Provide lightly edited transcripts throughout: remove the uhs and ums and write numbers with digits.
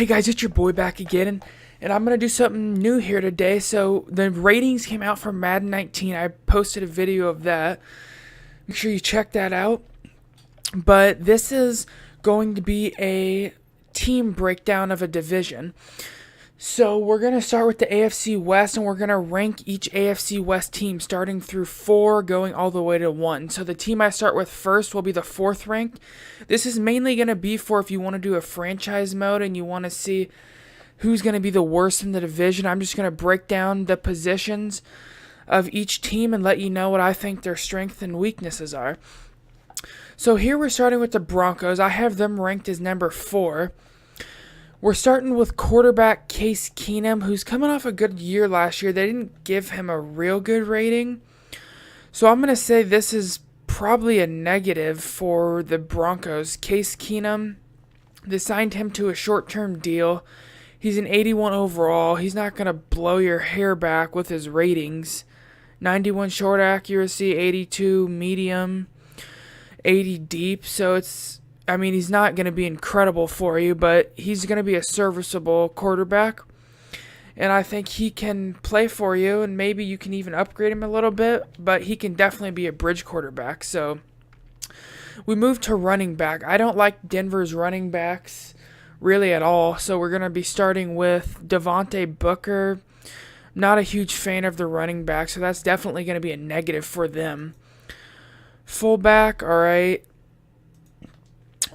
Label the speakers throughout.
Speaker 1: Hey guys, it's your boy back again, and I'm going to do something new here today. So the ratings came out for Madden 19. I posted a video of that. Make sure you check that out. But this is going to be a team breakdown of a division. So we're going to start with the AFC West, and we're going to rank each AFC West team starting through 4 going all the way to 1. So the team I start with first will be the 4th ranked. This is mainly going to be for if you want to do a franchise mode and you want to see who's going to be the worst in the division. I'm just going to break down the positions of each team and let you know what I think their strengths and weaknesses are. So here we're starting with the Broncos. I have them ranked as number 4. We're starting with quarterback Case Keenum, who's coming off a good year last year. They didn't give him a real good rating. So I'm going to say this is probably a negative for the Broncos. Case Keenum, they signed him to a short-term deal. He's an 81 overall. He's not going to blow your hair back with his ratings. 91 short accuracy, 82 medium, 80 deep. So he's not going to be incredible for you, but he's going to be a serviceable quarterback. And I think he can play for you, and maybe you can even upgrade him a little bit, but he can definitely be a bridge quarterback. So we move to running back. I don't like Denver's running backs really at all, so we're going to be starting with Devontae Booker. Not a huge fan of the running back, so that's definitely going to be a negative for them. Fullback, all right.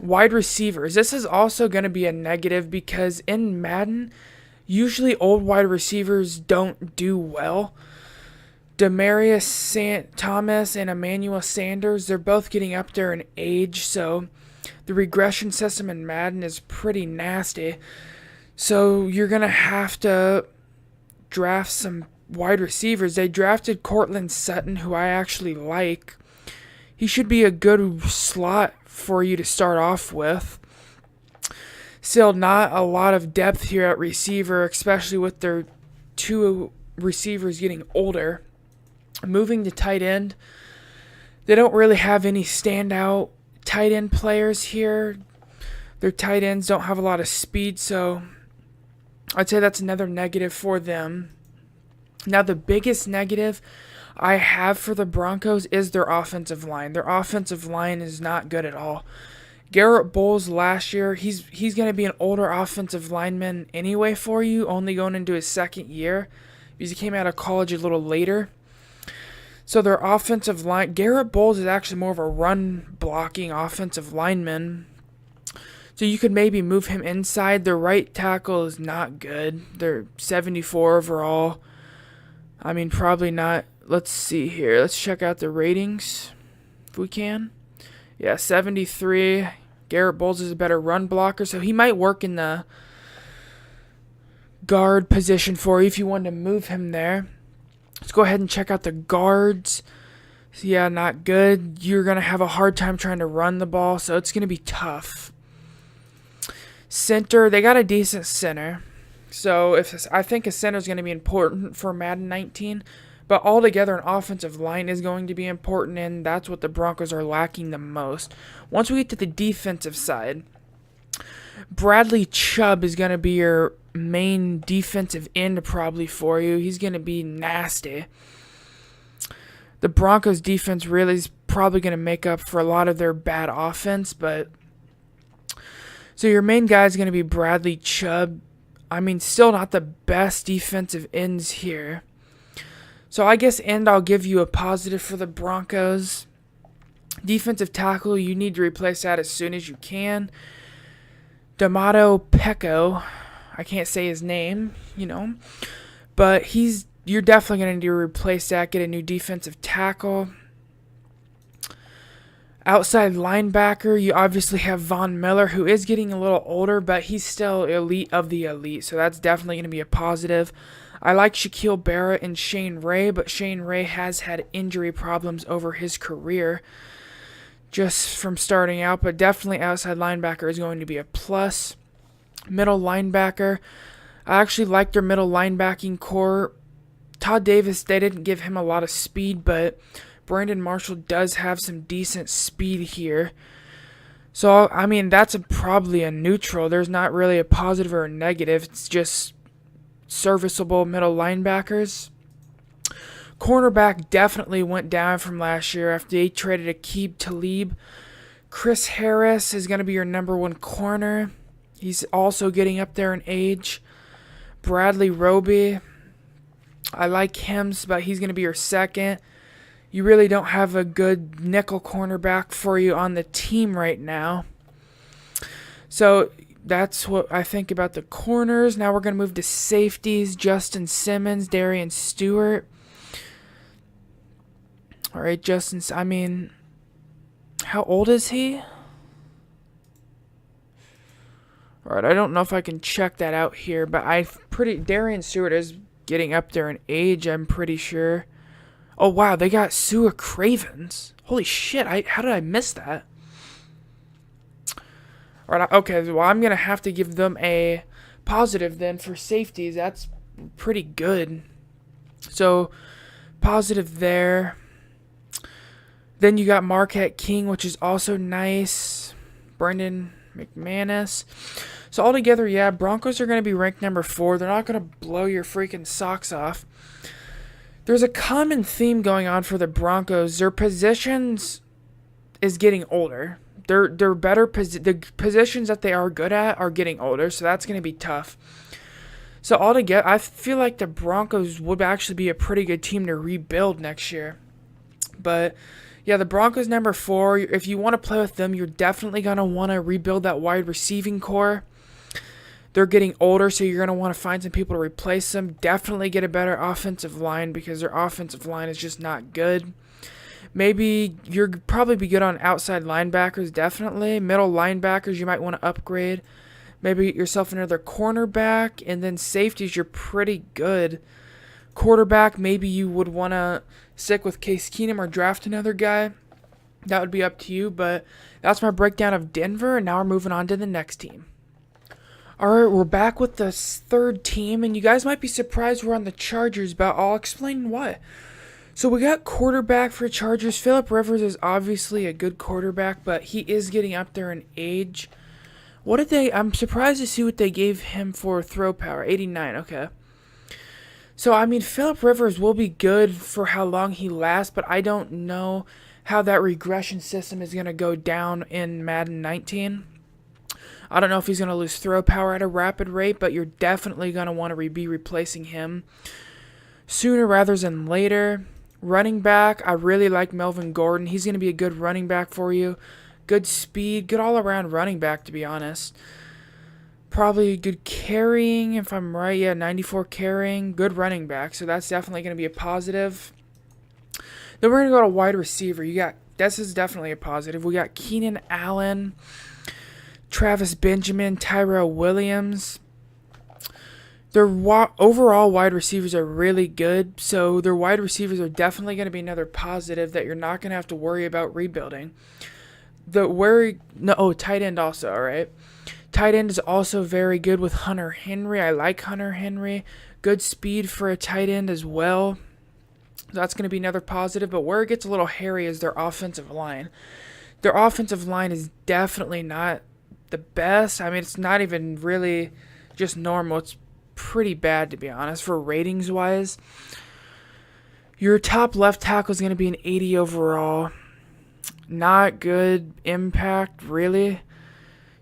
Speaker 1: Wide receivers. This is also going to be a negative because in Madden, usually old wide receivers don't do well. Demarius Thomas and Emmanuel Sanders, they're both getting up there in age, so the regression system in Madden is pretty nasty. So you're going to have to draft some wide receivers. They drafted Cortland Sutton, who I actually like. He should be a good slot for you to start off with. Still not a lot of depth here at receiver, especially with their 2 receivers getting older. Moving to tight end, they don't really have any standout tight end players here. Their tight ends don't have a lot of speed, so I'd say that's another negative for them. Now the biggest negative I have for the Broncos is their offensive line. Their offensive line is not good at all. Garrett Bowles last year, he's going to be an older offensive lineman anyway for you, only going into his 2nd year because he came out of college a little later. So their offensive line, Garrett Bowles is actually more of a run-blocking offensive lineman. So you could maybe move him inside. Their right tackle is not good. They're 74 overall. Probably not. Let's see here. Let's check out the ratings if we can. Yeah, 73. Garrett Bowles is a better run blocker, so he might work in the guard position for you if you wanted to move him there. Let's go ahead and check out the guards. So yeah, not good. You're going to have a hard time trying to run the ball, so it's going to be tough. Center, they got a decent center. So I think a center is going to be important for Madden 19. But altogether, an offensive line is going to be important, and that's what the Broncos are lacking the most. Once we get to the defensive side, Bradley Chubb is going to be your main defensive end probably for you. He's going to be nasty. The Broncos' defense really is probably going to make up for a lot of their bad offense, but so your main guy is going to be Bradley Chubb. Still not the best defensive ends here. So I guess I'll give you a positive for the Broncos. Defensive tackle, you need to replace that as soon as you can. D'Amato Pecco, I can't say his name, but you're definitely going to need to replace that, get a new defensive tackle. Outside linebacker, you obviously have Von Miller, who is getting a little older, but he's still elite of the elite, so that's definitely going to be a positive. I like Shaquille Barrett and Shane Ray, but Shane Ray has had injury problems over his career just from starting out, but definitely outside linebacker is going to be a plus. Middle linebacker, I actually like their middle linebacking core. Todd Davis, they didn't give him a lot of speed, but Brandon Marshall does have some decent speed here. So, I mean, that's probably a neutral. There's not really a positive or a negative. It's just serviceable middle linebackers. Cornerback definitely went down from last year after they traded Aqib Talib. Chris Harris is going to be your number one corner. He's also getting up there in age. Bradley Roby, I like him, but he's going to be your second. You really don't have a good nickel cornerback for you on the team right now. So that's what I think about the corners. Now we're going to move to safeties. Justin Simmons, Darian Stewart. All right, Justin, I mean, how old is he? All right, I don't know if I can check that out here, but Darian Stewart is getting up there in age, I'm pretty sure. Oh, wow, they got Sua Cravens. Holy shit, how did I miss that? All right, okay, well, I'm going to have to give them a positive then for safeties. That's pretty good. So, positive there. Then you got Marquette King, which is also nice. Brendan McManus. So altogether, yeah, Broncos are going to be ranked number 4. They're not going to blow your freaking socks off. There's a common theme going on for the Broncos. Their positions is getting older. They're better. The positions that they are good at are getting older, so that's going to be tough. So altogether, I feel like the Broncos would actually be a pretty good team to rebuild next year. But yeah, the Broncos number 4. If you want to play with them, you're definitely going to want to rebuild that wide receiving core. They're getting older, so you're going to want to find some people to replace them. Definitely get a better offensive line because their offensive line is just not good. Maybe you'll probably be good on outside linebackers, definitely. Middle linebackers, you might want to upgrade. Maybe get yourself another cornerback. And then safeties, you're pretty good. Quarterback, maybe you would want to stick with Case Keenum or draft another guy. That would be up to you, but that's my breakdown of Denver, and now we're moving on to the next team. Alright, we're back with the third team, and you guys might be surprised we're on the Chargers, but I'll explain what. So we got quarterback for Chargers. Phillip Rivers is obviously a good quarterback, but he is getting up there in age. I'm surprised to see what they gave him for throw power. 89, okay. So, I mean, Phillip Rivers will be good for how long he lasts, but I don't know how that regression system is going to go down in Madden 19. I don't know if he's going to lose throw power at a rapid rate, but you're definitely going to want to be replacing him sooner rather than later. Running back, I really like Melvin Gordon. He's going to be a good running back for you. Good speed, good all-around running back, to be honest. Probably good carrying, if I'm right. Yeah, 94 carrying. Good running back, so that's definitely going to be a positive. Then we're going to go to wide receiver. This is definitely a positive. We got Keenan Allen, Travis Benjamin, Tyrell Williams. Their overall wide receivers are really good, so their wide receivers are definitely going to be another positive that you're not going to have to worry about rebuilding. Tight end also, all right. Tight end is also very good with Hunter Henry. I like Hunter Henry. Good speed for a tight end as well. That's going to be another positive, but where it gets a little hairy is their offensive line. Their offensive line is definitely not the best. I mean, it's not even really just normal. It's pretty bad, to be honest, for ratings wise. Your top left tackle is going to be an 80 overall. Not good impact, really.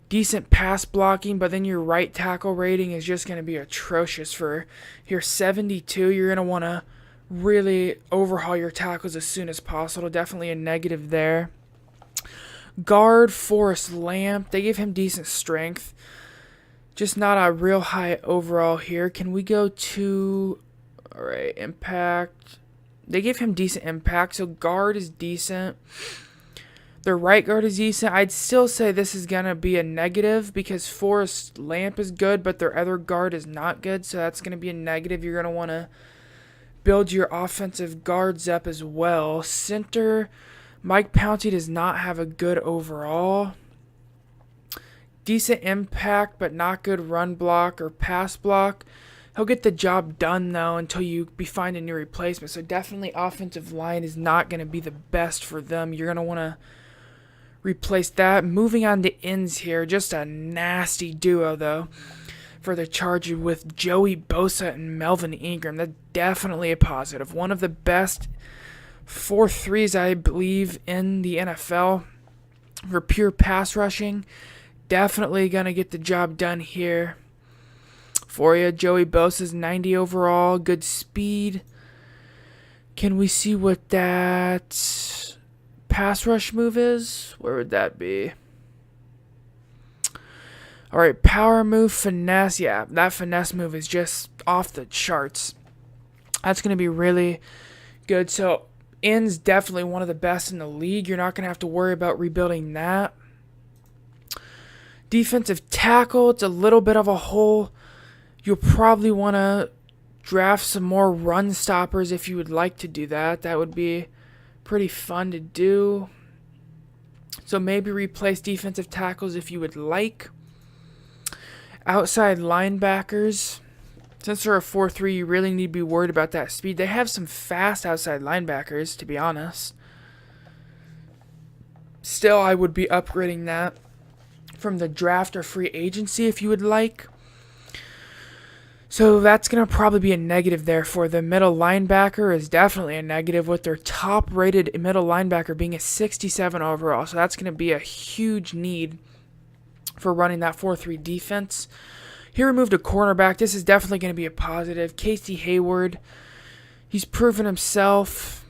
Speaker 1: Decent pass blocking, but then your right tackle rating is just going to be atrocious. For your 72, you're going to want to really overhaul your tackles as soon as possible. Definitely a negative there. Guard Forrest Lamp, they gave him decent strength. Just not a real high overall here. Can we go to, all right, impact? They gave him decent impact, so guard is decent. Their right guard is decent. I'd still say this is going to be a negative because Forrest Lamp is good, but their other guard is not good, so that's going to be a negative. You're going to want to build your offensive guards up as well. Center, Mike Pouncey does not have a good overall. Decent impact, but not good run block or pass block. He'll get the job done, though, until you find a new replacement. So definitely offensive line is not going to be the best for them. You're going to want to replace that. Moving on to ends here. Just a nasty duo, though, for the Chargers with Joey Bosa and Melvin Ingram. That's definitely a positive. One of the best 4-3s, I believe, in the NFL for pure pass rushing. Definitely going to get the job done here for you. Joey Bosa's 90 overall. Good speed. Can we see what that pass rush move is? Where would that be? Alright, power move, finesse. Yeah, that finesse move is just off the charts. That's going to be really good. So, ends definitely one of the best in the league. You're not going to have to worry about rebuilding that. Defensive tackle, it's a little bit of a hole. You'll probably want to draft some more run stoppers if you would like to do that. That would be pretty fun to do. So maybe replace defensive tackles if you would like. Outside linebackers, since they're a 4-3, you really need to be worried about that speed. They have some fast outside linebackers, to be honest. Still, I would be upgrading that from the draft or free agency if you would like. So that's going to probably be a negative there for the middle linebacker. Is definitely a negative with their top rated middle linebacker being a 67 overall. So that's going to be a huge need for running that 4-3 defense. He removed a cornerback. This is definitely going to be a positive. Casey Hayward, he's proven himself.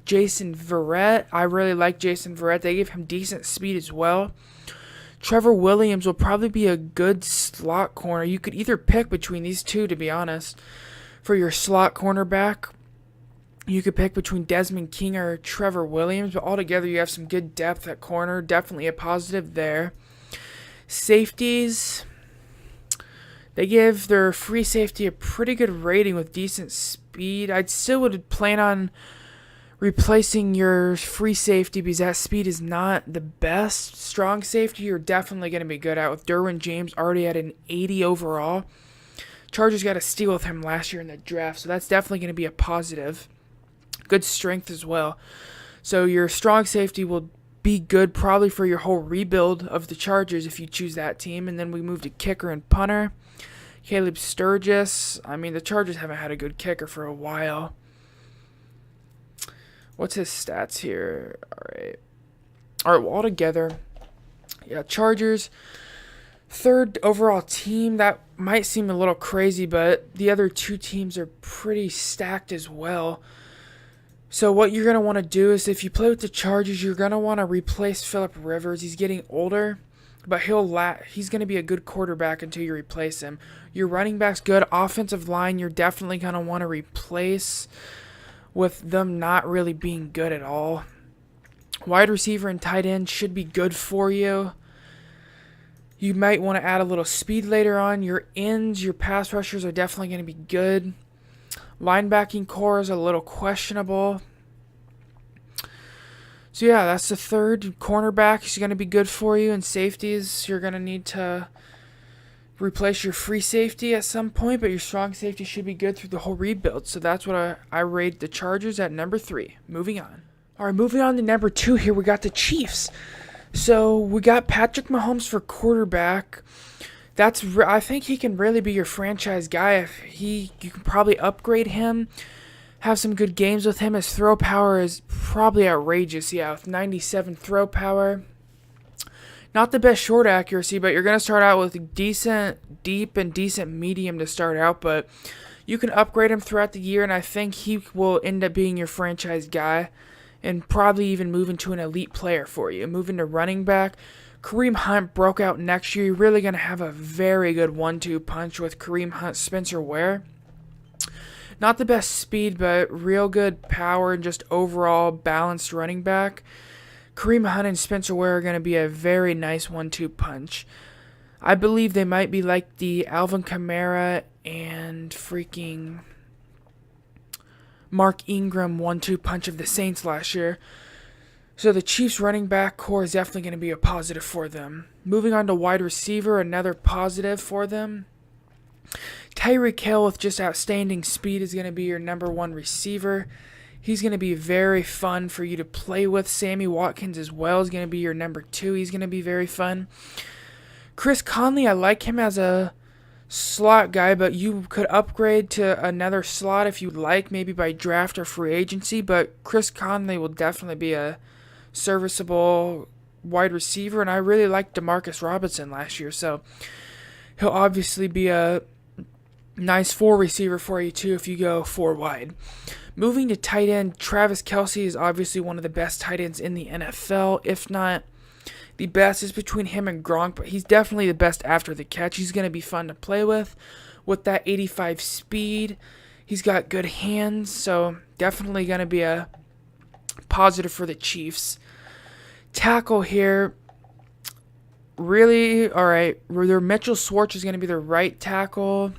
Speaker 1: Jason Verrett, I really like Jason Verrett. They gave him decent speed as well. Trevor Williams will probably be a good slot corner. You could either pick between these two, to be honest. For your slot cornerback, you could pick between Desmond King or Trevor Williams, but altogether you have some good depth at corner. Definitely a positive there. Safeties, they give their free safety a pretty good rating with decent speed. I still would plan on replacing your free safety because that speed is not the best. Strong safety you're definitely going to be good at with Derwin James already at an 80 overall. Chargers got a steal with him last year in the draft, so that's definitely going to be a positive. Good strength as well. So your strong safety will be good probably for your whole rebuild of the Chargers if you choose that team. And then we move to kicker and punter. Caleb Sturgis. I mean, the Chargers haven't had a good kicker for a while. What's his stats here? All right, well, altogether, yeah, Chargers, third overall team. That might seem a little crazy, but the other two teams are pretty stacked as well. So what you're going to want to do is if you play with the Chargers, you're going to want to replace Phillip Rivers. He's getting older, but he's going to be a good quarterback until you replace him. Your running back's good. Offensive line, you're definitely going to want to replace with them not really being good at all. Wide receiver and tight end should be good for you. You might want to add a little speed later on. Your ends, your pass rushers are definitely going to be good. Linebacking core is a little questionable. So yeah, that's the third. Cornerback is going to be good for you. And safeties, you're going to need to replace your free safety at some point, but your strong safety should be good through the whole rebuild. So that's what I rate the Chargers at number 3. Moving on. All right, moving on to number 2 here, we got the Chiefs. So we got Patrick Mahomes for quarterback. I think he can really be your franchise guy. You can probably upgrade him, have some good games with him. His throw power is probably outrageous, yeah, with 97 throw power. Not the best short accuracy, but you're going to start out with decent deep and decent medium to start out, but you can upgrade him throughout the year, and I think he will end up being your franchise guy and probably even move into an elite player for you. Moving to running back, Kareem Hunt broke out next year. You're really going to have a very good 1-2 punch with Kareem Hunt, Spencer Ware. Not the best speed, but real good power and just overall balanced running back. Kareem Hunt and Spencer Ware are going to be a very nice 1-2 punch. I believe they might be like the Alvin Kamara and freaking Mark Ingram 1-2 punch of the Saints last year. So the Chiefs running back core is definitely going to be a positive for them. Moving on to wide receiver, another positive for them. Tyreek Hill with just outstanding speed is going to be your number 1 receiver. He's going to be very fun for you to play with. Sammy Watkins as well is going to be your number 2. He's going to be very fun. Chris Conley, I like him as a slot guy, but you could upgrade to another slot if you'd like, maybe by draft or free agency. But Chris Conley will definitely be a serviceable wide receiver, and I really liked Demarcus Robinson last year, so he'll obviously be a nice 4 receiver for you too if you go 4 wide. Moving to tight end, Travis Kelce is obviously one of the best tight ends in the NFL, if not the best. Is between him and Gronk, but he's definitely the best after the catch. He's going to be fun to play with that 85 speed. He's got good hands, so definitely going to be a positive for the Chiefs. Tackle here, really, all right. Mitchell Schwartz is going to be the right tackle.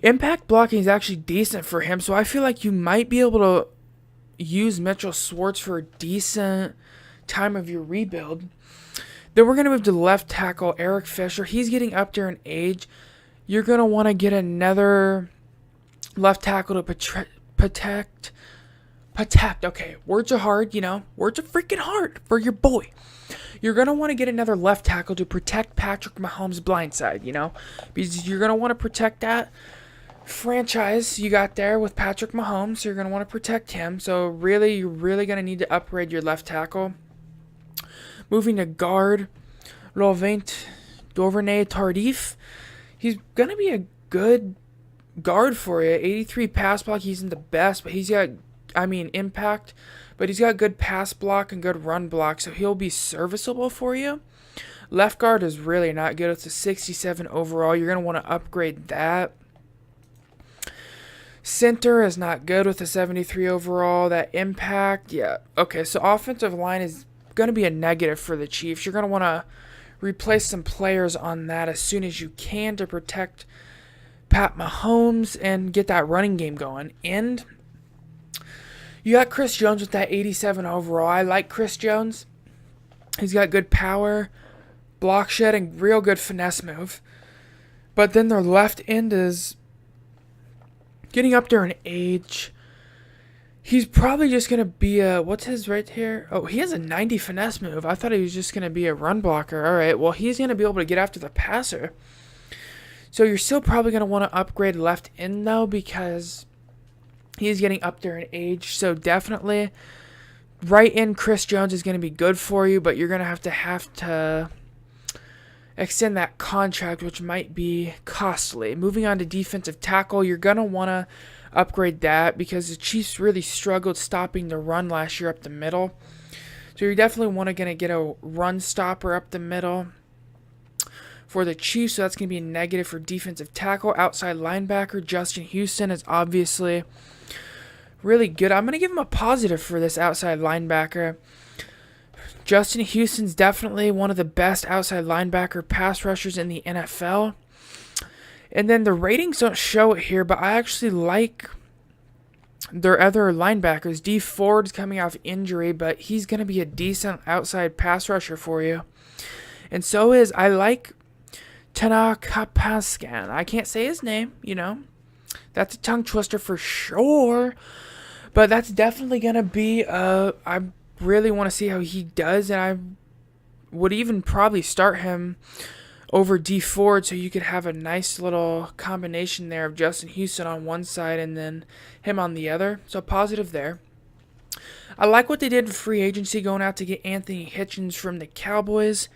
Speaker 1: Impact blocking is actually decent for him, so I feel like you might be able to use Mitchell Schwartz for a decent time of your rebuild. Then we're going to move to left tackle, Eric Fisher. He's getting up there in age. You're going to want to get another left tackle to protect. Okay, words are hard, Words are freaking hard for your boy. You're going to want to get another left tackle to protect Patrick Mahomes' blindside, Because you're going to want to protect that franchise you got there with Patrick Mahomes. So you're going to want to protect him. So really, you're really going to need to upgrade your left tackle. Moving to guard, Laurent Duvernay-Tardif. He's going to be a good guard for you. 83 pass block. He isn't the best, but he's got, impact. But he's got good pass block and good run block, so he'll be serviceable for you. Left guard is really not good. It's a 67 overall. You're going to want to upgrade that. Center is not good with a 73 overall. That impact, yeah. Okay, so offensive line is going to be a negative for the Chiefs. You're going to want to replace some players on that as soon as you can to protect Pat Mahomes and get that running game going. And you got Chris Jones with that 87 overall. I like Chris Jones. He's got good power, block shed, and real good finesse move. But then their left end is getting up there in age. He's probably just going to be a... What's his right here? Oh, he has a 90 finesse move. I thought he was just going to be a run blocker. All right, well, he's going to be able to get after the passer. So you're still probably going to want to upgrade left end, though, because he's getting up there in age. So definitely right end Chris Jones is going to be good for you, but you're going to have to extend that contract, which might be costly. Moving on to defensive tackle, you're going to want to upgrade that because the Chiefs really struggled stopping the run last year up the middle. So you're definitely going to get a run stopper up the middle for the Chiefs, so that's going to be a negative for defensive tackle. Outside linebacker, Justin Houston is obviously really good. I'm going to give him a positive for this outside linebacker. Justin Houston's definitely one of the best outside linebacker pass rushers in the NFL. And then the ratings don't show it here, but I actually like their other linebackers. Dee Ford's coming off injury, but he's going to be a decent outside pass rusher for you. And so I like Tanaka Pascan. I can't say his name, That's a tongue twister for sure. But that's definitely going to be, I really want to see how he does. And I would even probably start him over Dee Ford so you could have a nice little combination there of Justin Houston on one side and then him on the other. So positive there. I like what they did in free agency going out to get Anthony Hitchens from the Cowboys.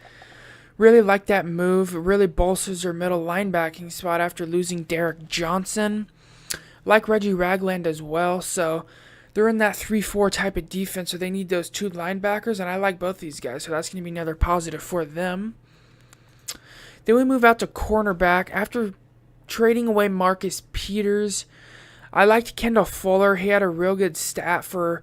Speaker 1: Really like that move. It really bolsters their middle linebacking spot after losing Derek Johnson. Like Reggie Ragland as well. So they're in that 3-4 type of defense, so they need those two linebackers, and I like both these guys, so that's going to be another positive for them. Then we move out to cornerback. After trading away Marcus Peters, I liked Kendall Fuller. He had a real good stat for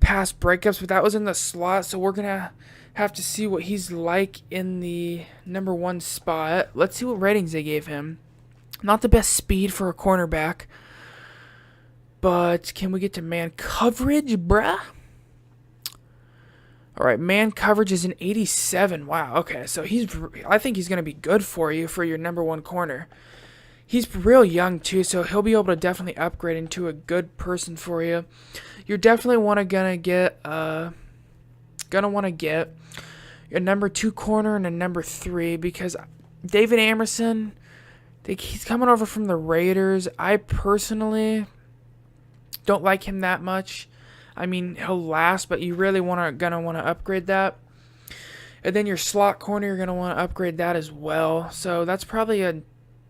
Speaker 1: pass breakups, but that was in the slot, so we're going to have to see what he's like in the number 1 spot. Let's see what ratings they gave him. Not the best speed for a cornerback, but can we get to man coverage, bruh? All right, man coverage is an 87. Wow, okay, so I think he's going to be good for you for your number 1 corner. He's real young too, so he'll be able to definitely upgrade into a good person for you. You're definitely gonna want to get a number 2 corner and a number 3, because David Amerson, he's coming over from the Raiders. I personally don't like him that much. I mean, he'll last, but you really gonna want to upgrade that. And then your slot corner, you're gonna want to upgrade that as well. So that's probably a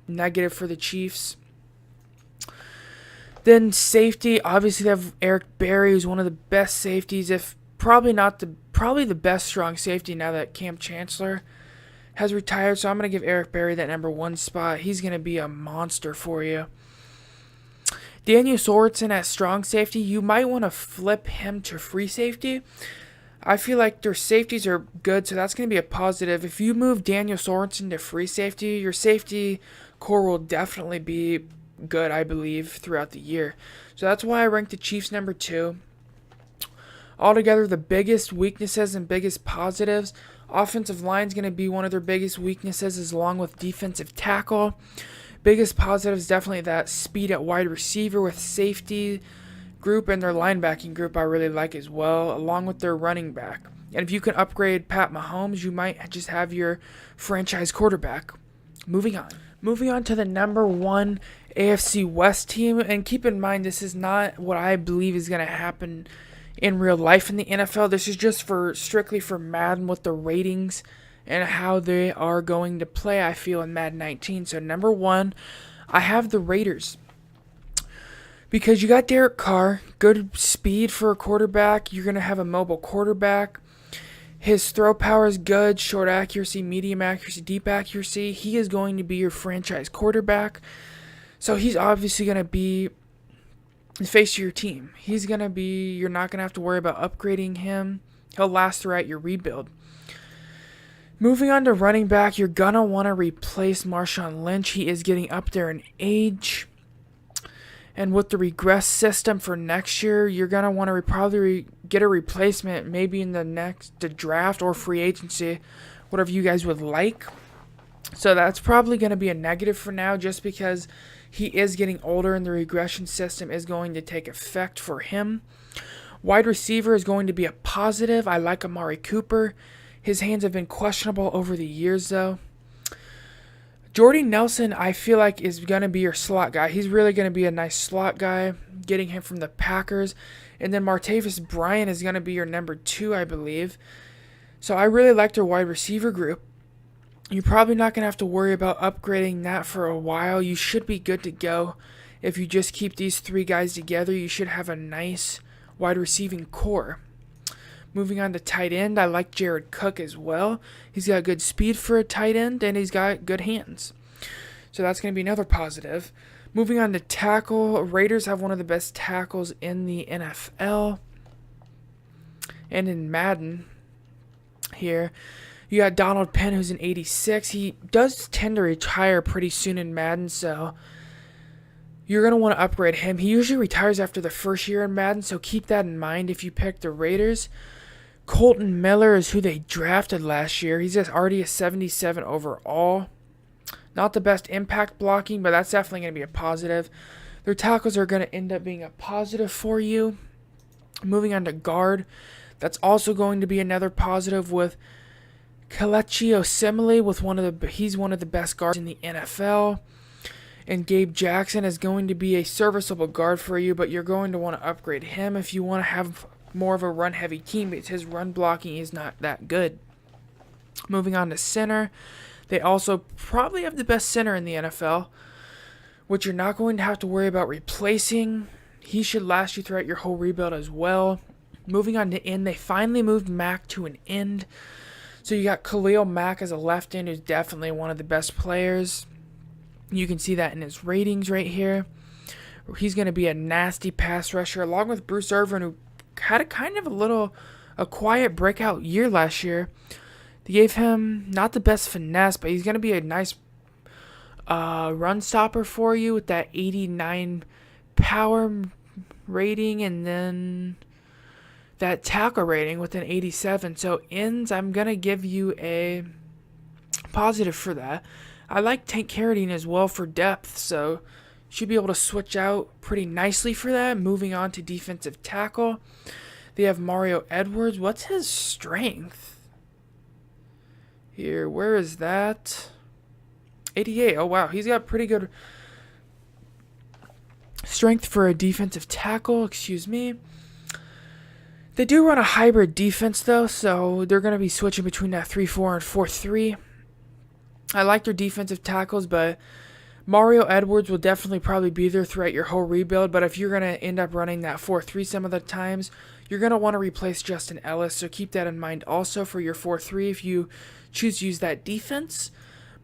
Speaker 1: negative for the Chiefs. Then safety, obviously they have Eric Berry, who's one of the best safeties, if probably the best strong safety now that Cam Chancellor has retired. So I'm going to give Eric Berry that number 1 spot. He's going to be a monster for you. Daniel Sorensen at strong safety, you might want to flip him to free safety. I feel like their safeties are good, so that's going to be a positive. If you move Daniel Sorensen to free safety, your safety core will definitely be good, I believe, throughout the year. So that's why I ranked the Chiefs number 2. Altogether, the biggest weaknesses and biggest positives, offensive line is going to be one of their biggest weaknesses, along with defensive tackle. Biggest positives, definitely that speed at wide receiver with safety group, and their linebacking group I really like as well, along with their running back. And if you can upgrade Pat Mahomes, you might just have your franchise quarterback. Moving on to the number 1 AFC West team, and keep in mind this is not what I believe is going to happen in real life in the NFL. This is just strictly for Madden with the ratings and how they are going to play, I feel, in Madden 19. So number 1, I have the Raiders. Because you got Derek Carr, good speed for a quarterback. You're going to have a mobile quarterback. His throw power is good, short accuracy, medium accuracy, deep accuracy. He is going to be your franchise quarterback. So he's obviously going to be the face of your team. You're not going to have to worry about upgrading him. He'll last throughout your rebuild. Moving on to running back, you're going to want to replace Marshawn Lynch. He is getting up there in age. And with the regress system for next year, you're going to want to probably get a replacement maybe in the draft or free agency, whatever you guys would like. So that's probably going to be a negative for now, just because he is getting older and the regression system is going to take effect for him. Wide receiver is going to be a positive. I like Amari Cooper. His hands have been questionable over the years, though. Jordy Nelson, I feel like, is going to be your slot guy. He's really going to be a nice slot guy, getting him from the Packers. And then Martavis Bryant is going to be your number 2, I believe. So I really like their wide receiver group. You're probably not going to have to worry about upgrading that for a while. You should be good to go. If you just keep these 3 guys together, you should have a nice wide receiving core. Moving on to tight end, I like Jared Cook as well. He's got good speed for a tight end, and he's got good hands. So that's going to be another positive. Moving on to tackle, Raiders have one of the best tackles in the NFL. And in Madden here, you got Donald Penn, who's an 86. He does tend to retire pretty soon in Madden, so you're going to want to upgrade him. He usually retires after the first year in Madden, so keep that in mind if you pick the Raiders. Colton Miller is who they drafted last year. He's already a 77 overall. Not the best impact blocking, but that's definitely going to be a positive. Their tackles are going to end up being a positive for you. Moving on to guard, that's also going to be another positive with Kelechi Osemele. He's one of the best guards in the NFL. And Gabe Jackson is going to be a serviceable guard for you, but you're going to want to upgrade him if you want to have more of a run-heavy team, because his run blocking is not that good. Moving on to center, they also probably have the best center in the NFL, which you're not going to have to worry about replacing. He should last you throughout your whole rebuild as well. Moving on to end, they finally moved Mack to an end. So you got Khalil Mack as a left end, who's definitely one of the best players. You can see that in his ratings right here. He's going to be a nasty pass rusher, along with Bruce Irvin, who had a quiet breakout year last year. They gave him not the best finesse, but he's going to be a nice run stopper for you with that 89 power rating, and then that tackle rating with an 87. So ends, I'm going to give you a positive for that. I like Tank Carradine as well for depth, so should be able to switch out pretty nicely for that. Moving on to defensive tackle, they have Mario Edwards. What's his strength? Here, where is that? 88. Oh, wow. He's got pretty good strength for a defensive tackle. Excuse me. They do run a hybrid defense, though, so they're going to be switching between that 3-4 and 4-3. I like their defensive tackles, but Mario Edwards will definitely probably be there throughout your whole rebuild. But if you're going to end up running that 4-3 some of the times, you're going to want to replace Justin Ellis. So keep that in mind also for your 4-3 if you choose to use that defense.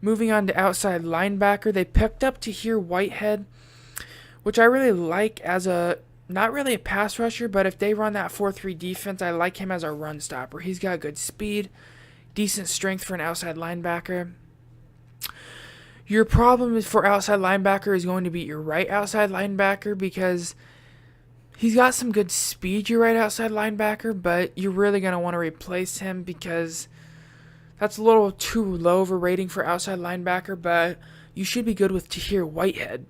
Speaker 1: Moving on to outside linebacker, they picked up Tahir Whitehead, which I really like as a, not really a pass rusher, but if they run that 4-3 defense, I like him as a run stopper. He's got good speed, decent strength for an outside linebacker. Your problem is for outside linebacker is going to be your right outside linebacker because he's got some good speed, your right outside linebacker, but you're really going to want to replace him because that's a little too low of a rating for outside linebacker, but you should be good with Tahir Whitehead.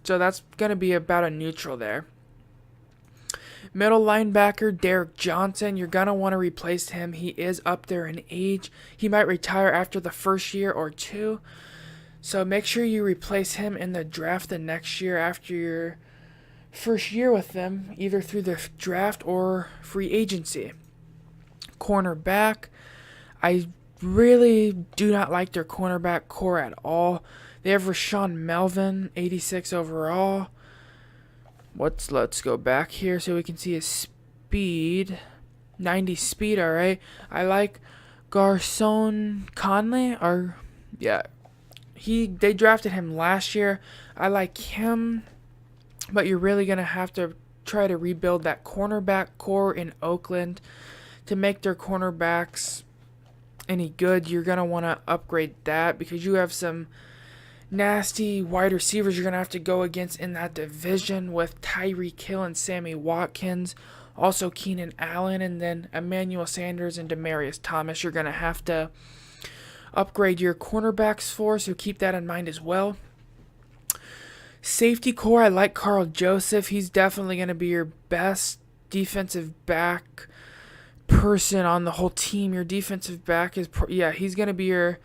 Speaker 1: So that's going to be about a neutral there. Middle linebacker, Derek Johnson, you're going to want to replace him. He is up there in age. He might retire after the first year or two. So make sure you replace him in the draft the next year after your first year with them, either through the draft or free agency. Cornerback, I really do not like their cornerback core at all. They have Rashawn Melvin, 86 overall. Let's go back here so we can see his speed. 90 speed, alright. I like Garcon Conley, they drafted him last year. I like him, but you're really going to have to try to rebuild that cornerback core in Oakland to make their cornerbacks any good. You're going to want to upgrade that because you have some nasty wide receivers you're going to have to go against in that division with Tyreek Hill and Sammy Watkins, also Keenan Allen, and then Emmanuel Sanders and Demaryius Thomas. You're going to have to upgrade your cornerbacks for, so keep that in mind as well. Safety core, I like Carl Joseph. He's definitely going to be your best defensive back person on the whole team. Your defensive back is, he's going to be your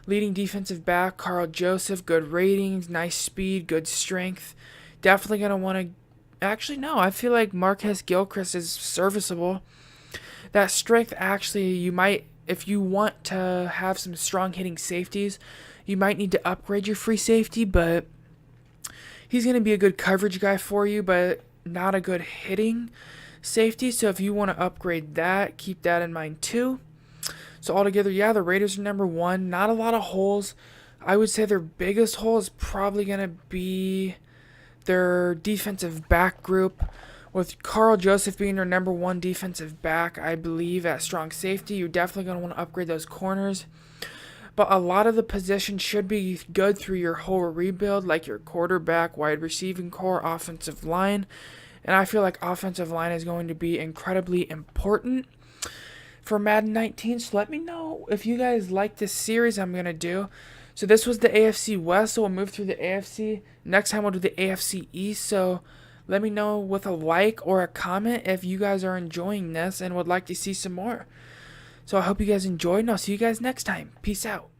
Speaker 1: leading defensive back. Carl Joseph, good ratings, nice speed, good strength. Definitely going to want to, actually no, I feel like Marquez Gilchrist is serviceable. That strength, actually, you might, if you want to have some strong hitting safeties, you might need to upgrade your free safety, but he's going to be a good coverage guy for you, but not a good hitting safety. So if you want to upgrade that, keep that in mind too. So altogether, the Raiders are number one. Not a lot of holes. I would say their biggest hole is probably going to be their defensive back group, with Carl Joseph being their number one defensive back, I believe, at strong safety. You're definitely going to want to upgrade those corners. But a lot of the positions should be good through your whole rebuild, like your quarterback, wide receiving core, offensive line. And I feel like offensive line is going to be incredibly important for Madden 19. So let me know if you guys like this series I'm going to do. So this was the AFC West, so we'll move through the AFC. Next time we'll do the AFC East. So let me know with a like or a comment if you guys are enjoying this and would like to see some more. So I hope you guys enjoyed, and I'll see you guys next time. Peace out.